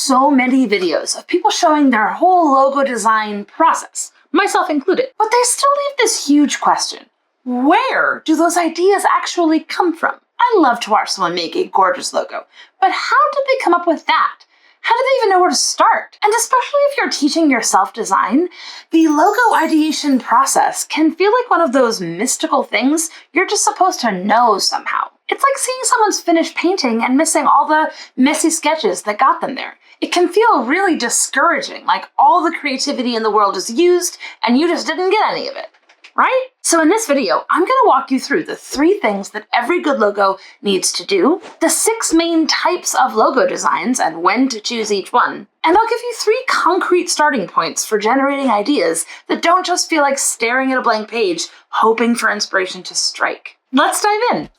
so many videos of people showing their whole logo design process, myself included, but they still leave this huge question. Where do those ideas actually come from? I love to watch someone make a gorgeous logo, but how did they come up with that? How do they even know where to start? And especially if you're teaching yourself design, the logo ideation process can feel like one of those mystical things you're just supposed to know somehow. It's like seeing someone's finished painting and missing all the messy sketches that got them there. It can feel really discouraging, like all the creativity in the world is used and you just didn't get any of it. Right? So in this video, I'm going to walk you through the 3 things that every good logo needs to do, the 6 main types of logo designs and when to choose each one, and I'll give you 3 concrete starting points for generating ideas that don't just feel like staring at a blank page, hoping for inspiration to strike. Let's dive in.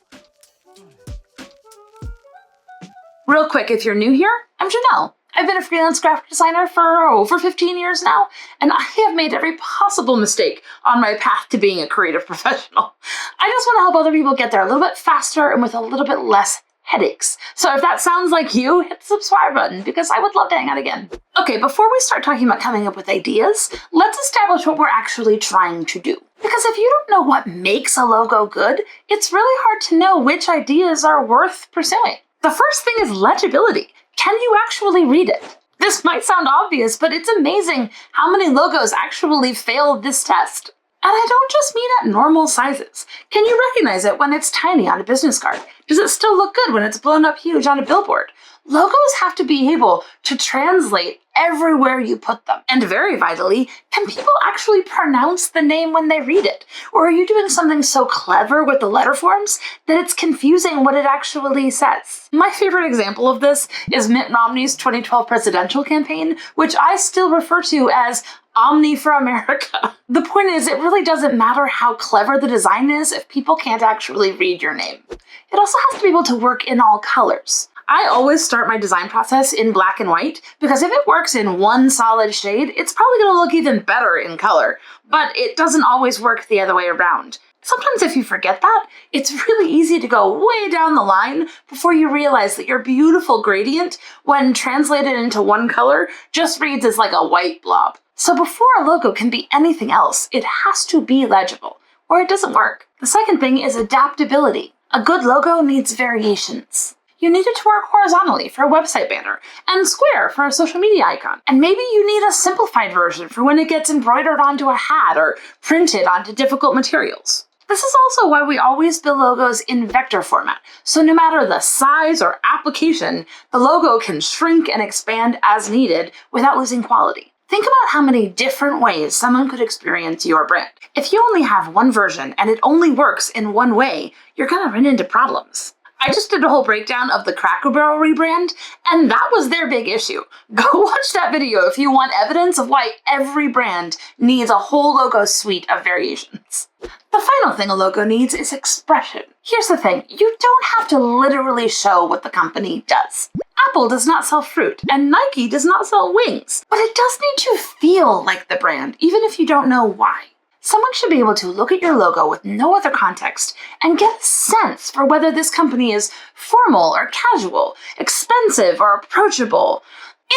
Real quick, if you're new here, I'm Janelle. I've been a freelance graphic designer for over 15 years now, and I have made every possible mistake on my path to being a creative professional. I just want to help other people get there a little bit faster and with a little bit less headaches. So if that sounds like you, hit the subscribe button because I would love to hang out again. Okay, before we start talking about coming up with ideas, let's establish what we're actually trying to do. Because if you don't know what makes a logo good, it's really hard to know which ideas are worth pursuing. The first thing is legibility. Can you actually read it? This might sound obvious, but it's amazing how many logos actually fail this test. And I don't just mean at normal sizes. Can you recognize it when it's tiny on a business card? Does it still look good when it's blown up huge on a billboard? Logos have to be able to translate everywhere you put them. And very vitally, can people actually pronounce the name when they read it? Or are you doing something so clever with the letterforms that it's confusing what it actually says? My favorite example of this is Mitt Romney's 2012 presidential campaign, which I still refer to as Omni for America. The point is, it really doesn't matter how clever the design is if people can't actually read your name. It also has to be able to work in all colors. I always start my design process in black and white because if it works in one solid shade, it's probably going to look even better in color, but it doesn't always work the other way around. Sometimes if you forget that, it's really easy to go way down the line before you realize that your beautiful gradient, when translated into one color, just reads as like a white blob. So before a logo can be anything else, it has to be legible, or it doesn't work. The second thing is adaptability. A good logo needs variations. You need it to work horizontally for a website banner, and square for a social media icon. And maybe you need a simplified version for when it gets embroidered onto a hat or printed onto difficult materials. This is also why we always build logos in vector format, so no matter the size or application, the logo can shrink and expand as needed without losing quality. Think about how many different ways someone could experience your brand. If you only have one version and it only works in one way, you're gonna run into problems. I just did a whole breakdown of the Cracker Barrel rebrand, and that was their big issue. Go watch that video if you want evidence of why every brand needs a whole logo suite of variations. The final thing a logo needs is expression. Here's the thing, you don't have to literally show what the company does. Apple does not sell fruit, and Nike does not sell wings, but it does need to feel like the brand, even if you don't know why. Someone should be able to look at your logo with no other context and get a sense for whether this company is formal or casual, expensive or approachable,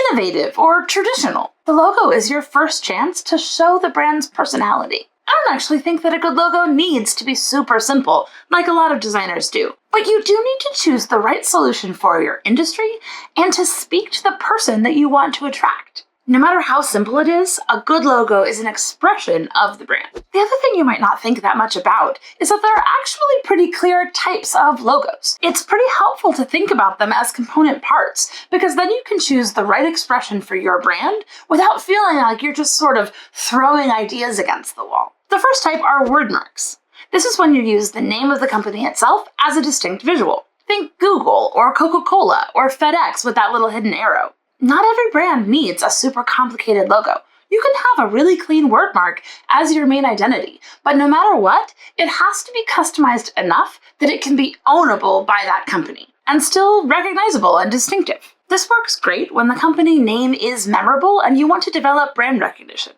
innovative or traditional. The logo is your first chance to show the brand's personality. I don't actually think that a good logo needs to be super simple, like a lot of designers do. But you do need to choose the right solution for your industry and to speak to the person that you want to attract. No matter how simple it is, a good logo is an expression of the brand. The other thing you might not think that much about is that there are actually pretty clear types of logos. It's pretty helpful to think about them as component parts, because then you can choose the right expression for your brand without feeling like you're just sort of throwing ideas against the wall. The first type are word marks. This is when you use the name of the company itself as a distinct visual. Think Google or Coca-Cola or FedEx with that little hidden arrow. Not every brand needs a super complicated logo. You can have a really clean word mark as your main identity, but no matter what, it has to be customized enough that it can be ownable by that company and still recognizable and distinctive. This works great when the company name is memorable and you want to develop brand recognition.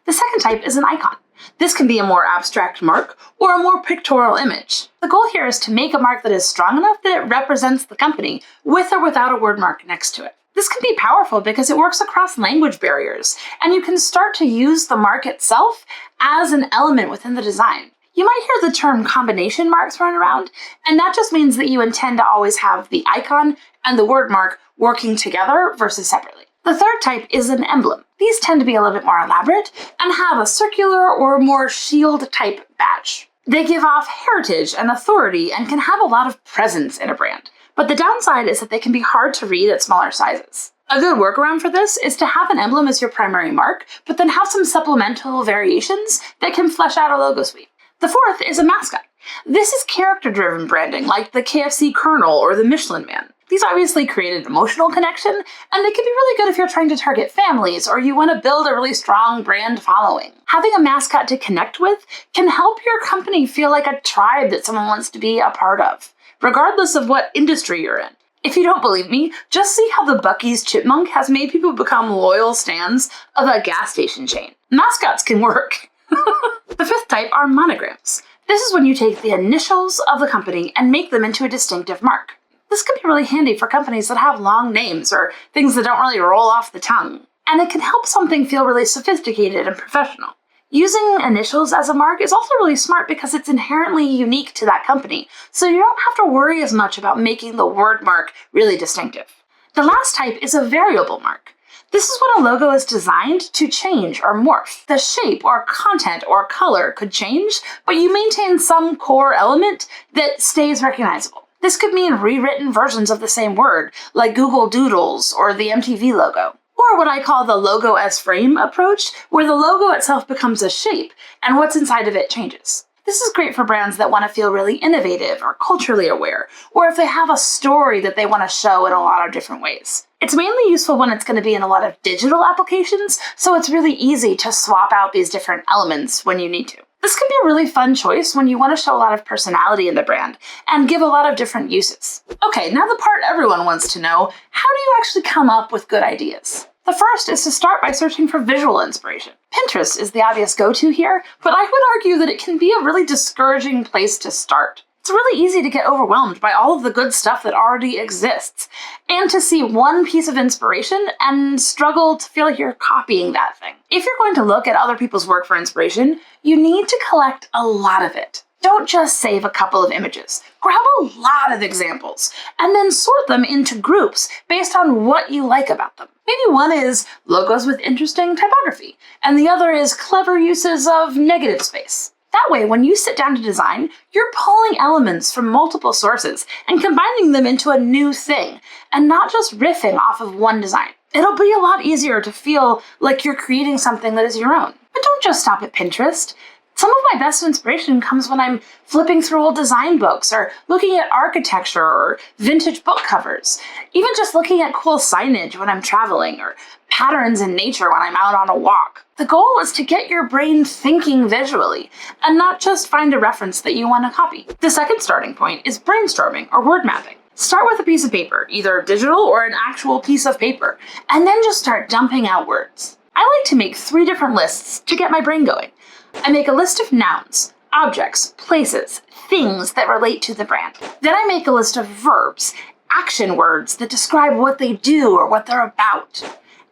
The second type is an icon. This can be a more abstract mark or a more pictorial image. The goal here is to make a mark that is strong enough that it represents the company with or without a word mark next to it. This can be powerful because it works across language barriers, and you can start to use the mark itself as an element within the design. You might hear the term combination mark thrown around, and that just means that you intend to always have the icon and the word mark working together versus separately. The third type is an emblem. These tend to be a little bit more elaborate and have a circular or more shield type badge. They give off heritage and authority and can have a lot of presence in a brand, but the downside is that they can be hard to read at smaller sizes. A good workaround for this is to have an emblem as your primary mark, but then have some supplemental variations that can flesh out a logo suite. The fourth is a mascot. This is character-driven branding, like the KFC Colonel or the Michelin Man. These obviously create an emotional connection, and they can be really good if you're trying to target families or you want to build a really strong brand following. Having a mascot to connect with can help your company feel like a tribe that someone wants to be a part of, regardless of what industry you're in. If you don't believe me, just see how the Buc-ee's chipmunk has made people become loyal stans of a gas station chain. Mascots can work. The fifth type are monograms. This is when you take the initials of the company and make them into a distinctive mark. This can be really handy for companies that have long names or things that don't really roll off the tongue. And it can help something feel really sophisticated and professional. Using initials as a mark is also really smart because it's inherently unique to that company, so you don't have to worry as much about making the word mark really distinctive. The last type is a variable mark. This is when a logo is designed to change or morph. The shape or content or color could change, but you maintain some core element that stays recognizable. This could mean rewritten versions of the same word, like Google Doodles or the MTV logo. Or what I call the logo as frame approach, where the logo itself becomes a shape and what's inside of it changes. This is great for brands that want to feel really innovative or culturally aware, or if they have a story that they want to show in a lot of different ways. It's mainly useful when it's going to be in a lot of digital applications, so it's really easy to swap out these different elements when you need to. This can be a really fun choice when you want to show a lot of personality in the brand and give a lot of different uses. Okay, now the part everyone wants to know, how do you actually come up with good ideas? The first is to start by searching for visual inspiration. Pinterest is the obvious go-to here, but I would argue that it can be a really discouraging place to start. It's really easy to get overwhelmed by all of the good stuff that already exists, and to see one piece of inspiration and struggle to feel like you're copying that thing. If you're going to look at other people's work for inspiration, you need to collect a lot of it. Don't just save a couple of images. Grab a lot of examples, and then sort them into groups based on what you like about them. Maybe one is logos with interesting typography, and the other is clever uses of negative space. That way, when you sit down to design, you're pulling elements from multiple sources and combining them into a new thing, and not just riffing off of one design. It'll be a lot easier to feel like you're creating something that is your own. But don't just stop at Pinterest. Some of my best inspiration comes when I'm flipping through old design books or looking at architecture or vintage book covers. Even just looking at cool signage when I'm traveling or patterns in nature when I'm out on a walk. The goal is to get your brain thinking visually and not just find a reference that you want to copy. The second starting point is brainstorming or word mapping. Start with a piece of paper, either digital or an actual piece of paper, and then just start dumping out words. I like to make 3 different lists to get my brain going. I make a list of nouns, objects, places, things that relate to the brand. Then I make a list of verbs, action words that describe what they do or what they're about.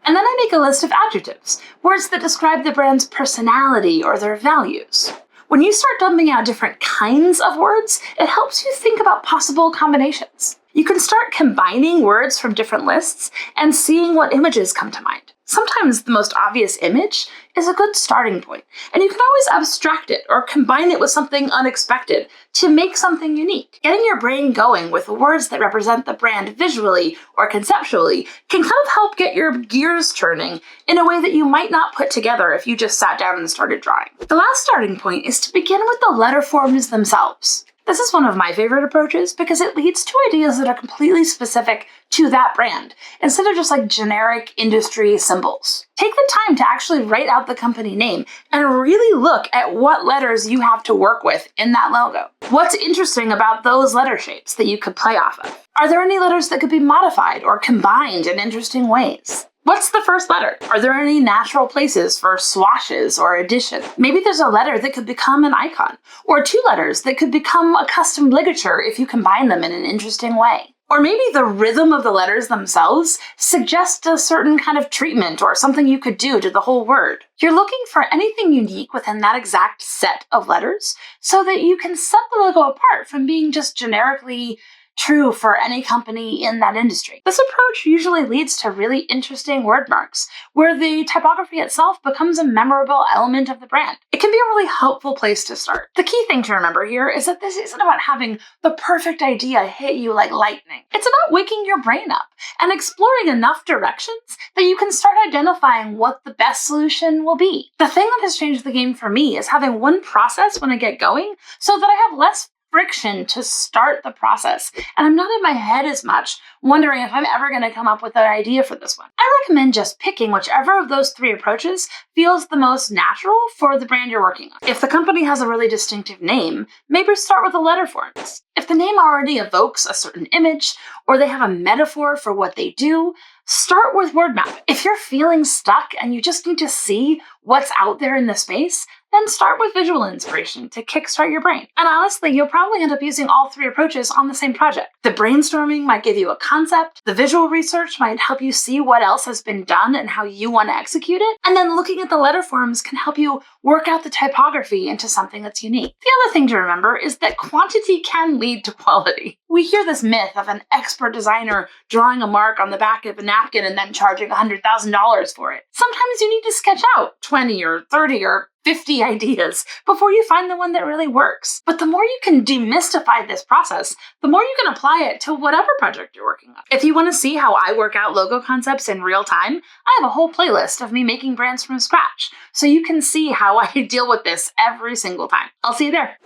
And then I make a list of adjectives, words that describe the brand's personality or their values. When you start dumping out different kinds of words, it helps you think about possible combinations. You can start combining words from different lists and seeing what images come to mind. Sometimes the most obvious image is a good starting point, and you can always abstract it or combine it with something unexpected to make something unique. Getting your brain going with words that represent the brand visually or conceptually can kind of help get your gears turning in a way that you might not put together if you just sat down and started drawing. The last starting point is to begin with the letter forms themselves. This is one of my favorite approaches because it leads to ideas that are completely specific to that brand, instead of just like generic industry symbols. Take the time to actually write out the company name and really look at what letters you have to work with in that logo. What's interesting about those letter shapes that you could play off of? Are there any letters that could be modified or combined in interesting ways? What's the first letter? Are there any natural places for swashes or addition? Maybe there's a letter that could become an icon, or 2 letters that could become a custom ligature if you combine them in an interesting way. Or maybe the rhythm of the letters themselves suggests a certain kind of treatment or something you could do to the whole word. You're looking for anything unique within that exact set of letters so that you can set the logo apart from being just generically true for any company in that industry. This approach usually leads to really interesting word marks, where the typography itself becomes a memorable element of the brand. It can be a really helpful place to start. The key thing to remember here is that this isn't about having the perfect idea hit you like lightning. It's about waking your brain up and exploring enough directions that you can start identifying what the best solution will be. The thing that has changed the game for me is having one process when I get going so that I have less friction to start the process, and I'm not in my head as much wondering if I'm ever going to come up with an idea for this one. I recommend just picking whichever of those three approaches feels the most natural for the brand you're working on. If the company has a really distinctive name, maybe start with the letterforms. If the name already evokes a certain image, or they have a metaphor for what they do, start with word map. If you're feeling stuck and you just need to see what's out there in the space, then start with visual inspiration to kickstart your brain. And honestly, you'll probably end up using all three approaches on the same project. The brainstorming might give you a concept, the visual research might help you see what else has been done and how you want to execute it, and then looking at the letter forms can help you work out the typography into something that's unique. The other thing to remember is that quantity can lead to quality. We hear this myth of an expert designer drawing a mark on the back of a napkin and then charging $100,000 for it. Sometimes you need to sketch out 20 or 30 or 50 ideas before you find the one that really works. But the more you can demystify this process, the more you can apply it to whatever project you're working on. If you want to see how I work out logo concepts in real time, I have a whole playlist of me making brands from scratch, so you can see how I deal with this every single time. I'll see you there.